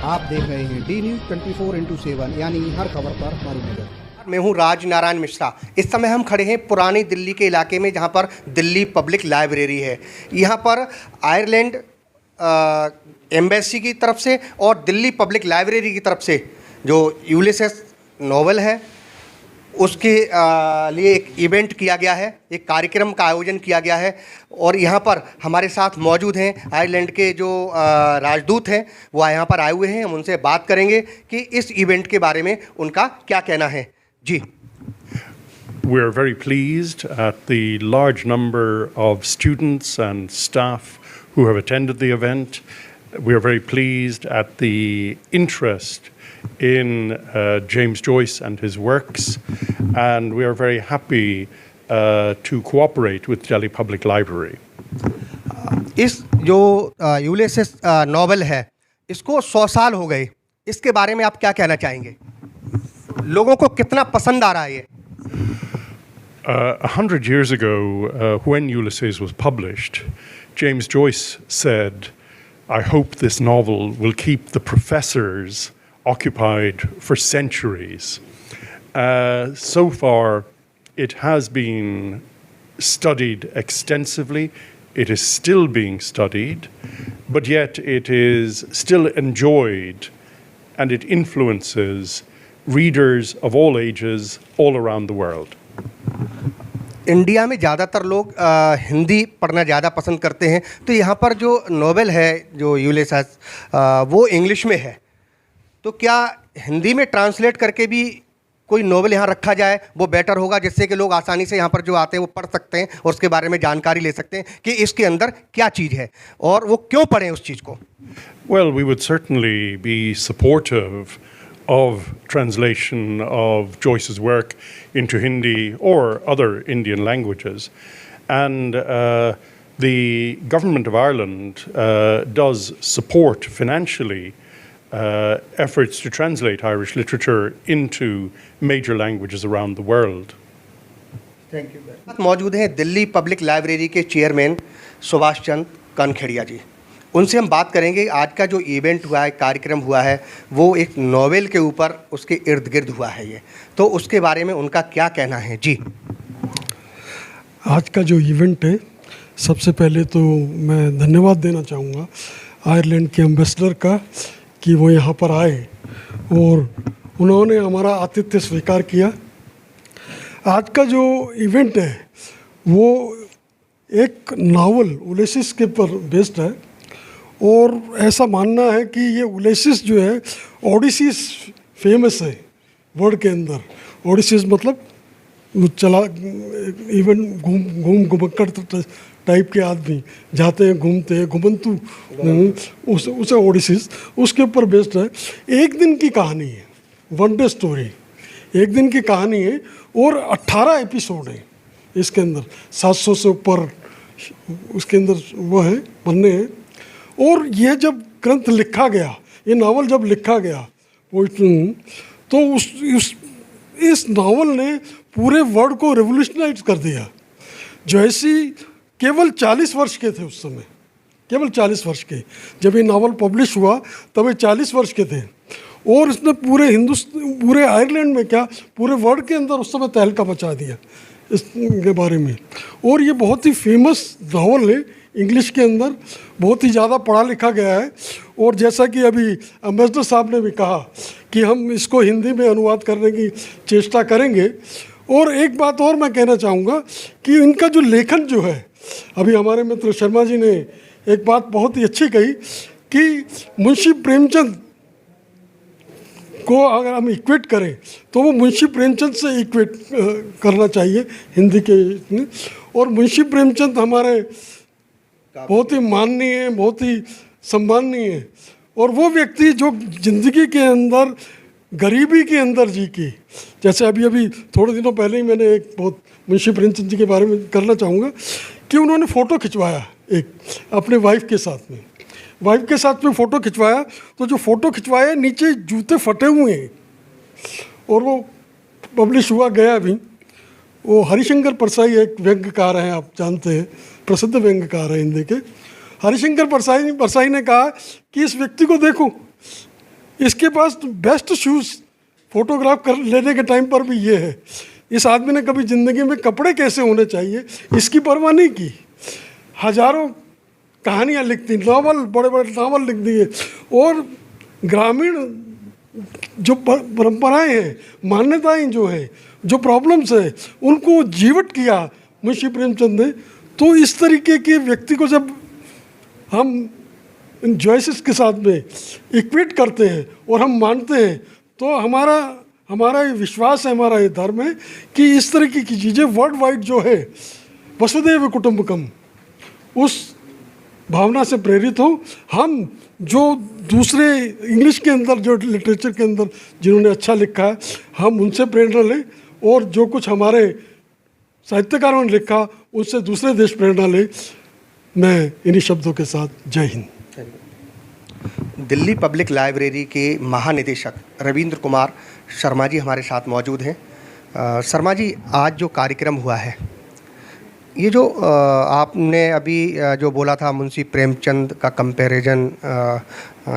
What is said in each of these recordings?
आप देख रहे हैं डी न्यूज़ 24x7 यानी हर खबर पर हमारी नजर। मैं हूं राज नारायण मिश्रा। इस समय हम खड़े हैं पुरानी दिल्ली के इलाके में, जहां पर दिल्ली पब्लिक लाइब्रेरी है। यहां पर आयरलैंड एम्बेसी की तरफ से और दिल्ली पब्लिक लाइब्रेरी की तरफ से जो यूलिसेस नॉवल है उसके लिए एक इवेंट किया गया है, एक कार्यक्रम का आयोजन किया गया है। और यहाँ पर हमारे साथ मौजूद हैं आयरलैंड के जो राजदूत हैं, वो यहाँ पर आए हुए हैं। हम उनसे बात करेंगे कि इस इवेंट के बारे में उनका क्या कहना है। जी, We are very pleased at the large number of students and staff who have attended the event. We are very pleased at the interest in James Joyce and his works, and we are very happy to cooperate with Delhi Public Library. इस जो यूलिसेस novel है, इसको 100 साल हो गए। इसके बारे में आप क्या कहना चाहेंगे? लोगों को कितना पसंद आ रहा है ये? 100 years ago, when Ulysses was published, James Joyce said, "I hope this novel will keep the professors occupied for centuries." So far, it has been studied extensively. It is still being studied, but yet it is still enjoyed, and it influences readers of all ages all around the world. India में ज़्यादातर लोग हिंदी पढ़ना ज़्यादा पसंद करते हैं, तो यहाँ पर जो नॉवेल है जो यूलिसेस वो इंग्लिश में है, तो क्या हिंदी में ट्रांसलेट करके भी कोई नॉवेल यहाँ रखा जाए वो बेटर होगा, जिससे कि लोग आसानी से यहाँ पर जो आते हैं वो पढ़ सकते हैं और उसके बारे में जानकारी ले सकते हैं कि इसके अंदर क्या चीज़ है और वो क्यों पढ़ें उस चीज़ को? Well, we would certainly be supportive of translation of Joyce's work into Hindi or other Indian languages. And the Government of Ireland does support financially efforts to translate Irish literature into major languages around the world. Thank you. मौजूद हैं Delhi public library के chairman Subhash Chandra कनखेड़िया जी। उनसे हम बात करेंगे आज का जो इवेंट हुआ है, कार्यक्रम हुआ है, वो एक नॉवेल के ऊपर उसके इर्द गिर्द हुआ है ये, तो उसके बारे में उनका क्या कहना है। जी, आज का जो इवेंट है, सबसे पहले तो मैं धन्यवाद देना चाहूँगा आयरलैंड के एम्बेसडर का कि वो यहाँ पर आए और उन्होंने हमारा आतिथ्य स्वीकार किया। आज का जो इवेंट है वो एक नावल उलिसिस के पर बेस्ड है और ऐसा मानना है कि ये उलिसिस जो है ओडिसीज फेमस है वर्ल्ड के अंदर। ओडिसीज मतलब चला इवन घूम घुमक्कड़ टाइप के आदमी जाते हैं, घूमते हैं, घुमंतु उसे ओडिसीज उसके ऊपर बेस्ड है। एक दिन की कहानी है, वन डे स्टोरी, एक दिन की कहानी है और 18 एपिसोड है इसके अंदर, 700 से ऊपर उसके अंदर वो है बनने हैं। और ये जब ग्रंथ लिखा गया, ये नावल जब लिखा गया तो इस नावल ने पूरे वर्ल्ड को रेवोल्यूशनाइज कर दिया। जॉयसी केवल 40 वर्ष के थे उस समय, केवल 40 वर्ष के, जब ये नावल पब्लिश हुआ तब ये 40 वर्ष के थे और इसने पूरे आयरलैंड में क्या पूरे वर्ल्ड के अंदर उस समय तहलका मचा दिया इसके बारे में। और ये बहुत ही फेमस नावल है, इंग्लिश के अंदर बहुत ही ज़्यादा पढ़ा लिखा गया है। और जैसा कि अभी एम्बेसडर साहब ने भी कहा कि हम इसको हिंदी में अनुवाद करने की चेष्टा करेंगे। और एक बात और मैं कहना चाहूँगा कि इनका जो लेखन जो है, अभी हमारे मित्र शर्मा जी ने एक बात बहुत ही अच्छी कही कि मुंशी प्रेमचंद को अगर हम इक्वेट करें तो वो मुंशी प्रेमचंद से इक्वेट करना चाहिए हिंदी के। और मुंशी प्रेमचंद हमारे बहुत ही माननीय, बहुत ही सम्माननीय और वो व्यक्ति जो जिंदगी के अंदर गरीबी के अंदर जी की। जैसे अभी थोड़े दिनों पहले ही मैंने एक बहुत मुंशी प्रेमचंद जी के बारे में करना चाहूँगा कि उन्होंने फ़ोटो खिंचवाया एक अपने वाइफ के साथ में फ़ोटो खिंचवाया, तो जो फ़ोटो खिंचवाया नीचे जूते फटे हुए हैं और वो पब्लिश हुआ गया भी। वो हरिशंकर परसाई एक व्यंग्यकार हैं, आप जानते हैं, प्रसिद्ध व्यंग्यकार हैं हिंदी के। हरिशंकर परसाई ने कहा कि इस व्यक्ति को देखो, इसके पास बेस्ट शूज़ फोटोग्राफ कर लेने के टाइम पर भी ये है। इस आदमी ने कभी ज़िंदगी में कपड़े कैसे होने चाहिए इसकी परवाह नहीं की। हजारों कहानियाँ लिख दी, नावल, बड़े बड़े नावल लिख दिए, और ग्रामीण जो परंपराएं हैं, मान्यताएं जो हैं, जो प्रॉब्लम्स हैं, उनको जीवट किया मुंशी प्रेमचंद ने। तो इस तरीके के व्यक्ति को जब हम इन जॉइसेस के साथ में इक्वेट करते हैं और हम मानते हैं, तो हमारा ये विश्वास है, हमारा ये धर्म है कि इस तरीके की चीज़ें वर्ल्ड वाइड जो है वसुधैव कुटुंबकम, उस भावना से प्रेरित हो। हम जो दूसरे इंग्लिश के अंदर, जो लिटरेचर के अंदर जिन्होंने अच्छा लिखा है, हम उनसे प्रेरणा लें, और जो कुछ हमारे साहित्यकारों ने लिखा उससे दूसरे देश प्रेरणा लें। मैं इन्हीं शब्दों के साथ जय हिंद। दिल्ली पब्लिक लाइब्रेरी के महानिदेशक रविंद्र कुमार शर्मा जी हमारे साथ मौजूद हैं। शर्मा जी, आज जो कार्यक्रम हुआ है, ये जो आपने अभी जो बोला था मुंशी प्रेमचंद का कंपैरिजन,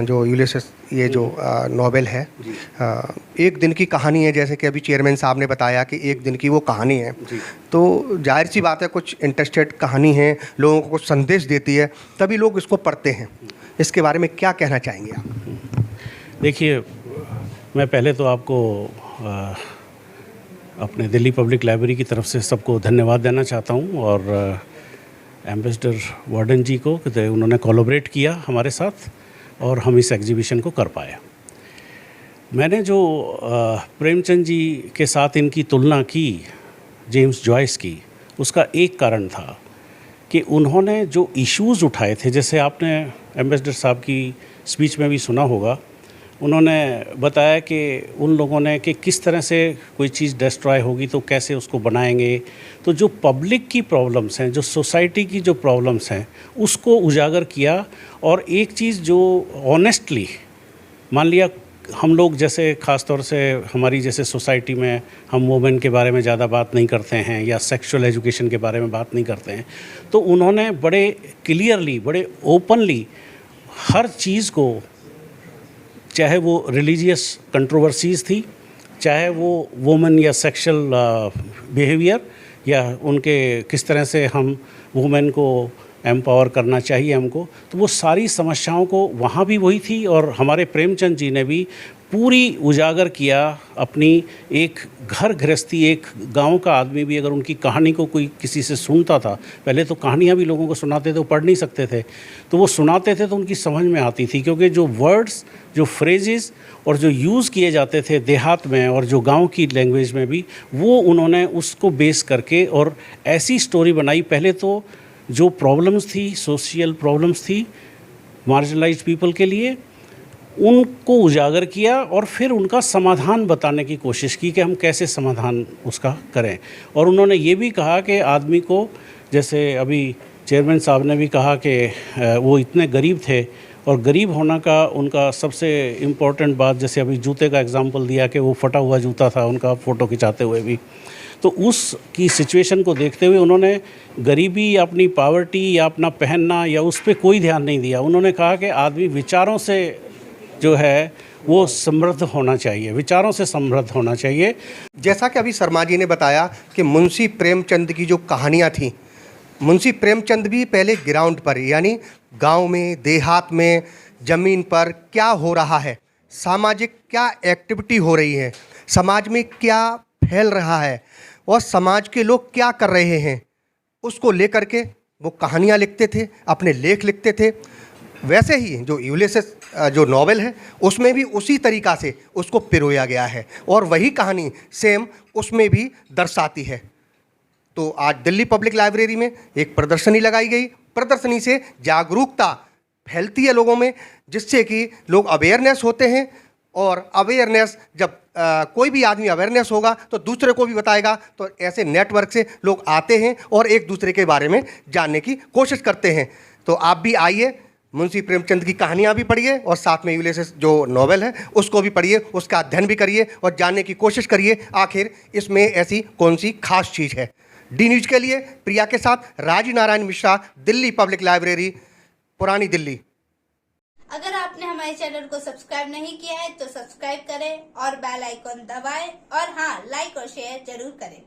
जो यूलिसेस, ये जो नॉवेल है, एक दिन की कहानी है, जैसे कि अभी चेयरमैन साहब ने बताया कि एक दिन की वो कहानी है, तो जाहिर सी बात है कुछ इंटरेस्टेड कहानी है, लोगों को कुछ संदेश देती है, तभी लोग इसको पढ़ते हैं। इसके बारे में क्या कहना चाहेंगे आप? देखिए, मैं पहले तो आपको अपने दिल्ली पब्लिक लाइब्रेरी की तरफ से सबको धन्यवाद देना चाहता हूं, और एम्बेसडर वार्डन जी को, उन्होंने कोलैबोरेट किया हमारे साथ और हम इस एग्जीबिशन को कर पाए। मैंने जो प्रेमचंद जी के साथ इनकी तुलना की, जेम्स जॉयस की, उसका एक कारण था कि उन्होंने जो इश्यूज़ उठाए थे, जैसे आपने एम्बेसडर साहब की स्पीच में भी सुना होगा, उन्होंने बताया कि उन लोगों ने कि किस तरह से कोई चीज़ डिस्ट्रॉय होगी तो कैसे उसको बनाएंगे। तो जो पब्लिक की प्रॉब्लम्स हैं, जो सोसाइटी की जो प्रॉब्लम्स हैं, उसको उजागर किया। और एक चीज़ जो ऑनेस्टली, मान लिया हम लोग जैसे ख़ास तौर से हमारी जैसे सोसाइटी में हम वुमेन के बारे में ज़्यादा बात नहीं करते हैं या सेक्सुअल एजुकेशन के बारे में बात नहीं करते हैं, तो उन्होंने बड़े क्लियरली, बड़े ओपनली हर चीज़ को, चाहे वो रिलीजियस कंट्रोवर्सीज़ थी, चाहे वो वुमेन या सेक्सुअल बिहेवियर, या उनके किस तरह से हम वुमेन को एम्पावर करना चाहिए हमको, तो वो सारी समस्याओं को वहाँ भी वही थी। और हमारे प्रेमचंद जी ने भी पूरी उजागर किया अपनी एक घर गृहस्थी, एक गांव का आदमी भी अगर उनकी कहानी को कोई किसी से सुनता था, पहले तो कहानियाँ भी लोगों को सुनाते थे, वो पढ़ नहीं सकते थे, तो वो सुनाते थे तो उनकी समझ में आती थी, क्योंकि जो वर्ड्स, जो फ्रेजेस और जो यूज़ किए जाते थे देहात में और जो गांव की लैंग्वेज में भी, वो उन्होंने उसको बेस करके और ऐसी स्टोरी बनाई। पहले तो जो प्रॉब्लम्स थी, सोशल प्रॉब्लम्स थी मार्जिनलाइज्ड पीपल के लिए, उनको उजागर किया और फिर उनका समाधान बताने की कोशिश की कि हम कैसे समाधान उसका करें। और उन्होंने ये भी कहा कि आदमी को, जैसे अभी चेयरमैन साहब ने भी कहा कि वो इतने गरीब थे, और गरीब होना का उनका सबसे इम्पोर्टेंट बात, जैसे अभी जूते का एग्जांपल दिया कि वो फटा हुआ जूता था उनका, फ़ोटो खिंचाते हुए भी, तो उसकी सिचुएशन को देखते हुए उन्होंने गरीबी या अपनी पावर्टी या अपना पहनना या उस पर कोई ध्यान नहीं दिया। उन्होंने कहा कि आदमी विचारों से जो है वो समृद्ध होना चाहिए, विचारों से समृद्ध होना चाहिए। जैसा कि अभी शर्मा जी ने बताया कि मुंशी प्रेमचंद की जो कहानियाँ थीं, मुंशी प्रेमचंद भी पहले ग्राउंड पर, यानी गांव में, देहात में, ज़मीन पर क्या हो रहा है, सामाजिक क्या एक्टिविटी हो रही है, समाज में क्या फैल रहा है और समाज के लोग क्या कर रहे हैं, उसको लेकर के वो कहानियाँ लिखते थे, अपने लेख लिखते थे। वैसे ही जो यूलिसेस जो नॉवेल है, उसमें भी उसी तरीक़ा से उसको पिरोया गया है और वही कहानी सेम उसमें भी दर्शाती है। तो आज दिल्ली पब्लिक लाइब्रेरी में एक प्रदर्शनी लगाई गई, प्रदर्शनी से जागरूकता फैलती है लोगों में, जिससे कि लोग अवेयरनेस होते हैं, और अवेयरनेस जब कोई भी आदमी अवेयरनेस होगा तो दूसरे को भी बताएगा, तो ऐसे नेटवर्क से लोग आते हैं और एक दूसरे के बारे में जानने की कोशिश करते हैं। तो आप भी आइए, मुंशी प्रेमचंद की कहानियाँ भी पढ़िए और साथ में यूलिसेस जो नॉवेल है उसको भी पढ़िए, उसका अध्ययन भी करिए और जानने की कोशिश करिए आखिर इसमें ऐसी कौन सी खास चीज़ है। डी न्यूज़ के लिए प्रिया के साथ राजीव नारायण मिश्रा, दिल्ली पब्लिक लाइब्रेरी, पुरानी दिल्ली। अगर आपने हमारे चैनल को सब्सक्राइब नहीं किया है तो सब्सक्राइब करें और बेल आइकॉन दबाएं और हाँ, लाइक और शेयर जरूर करें।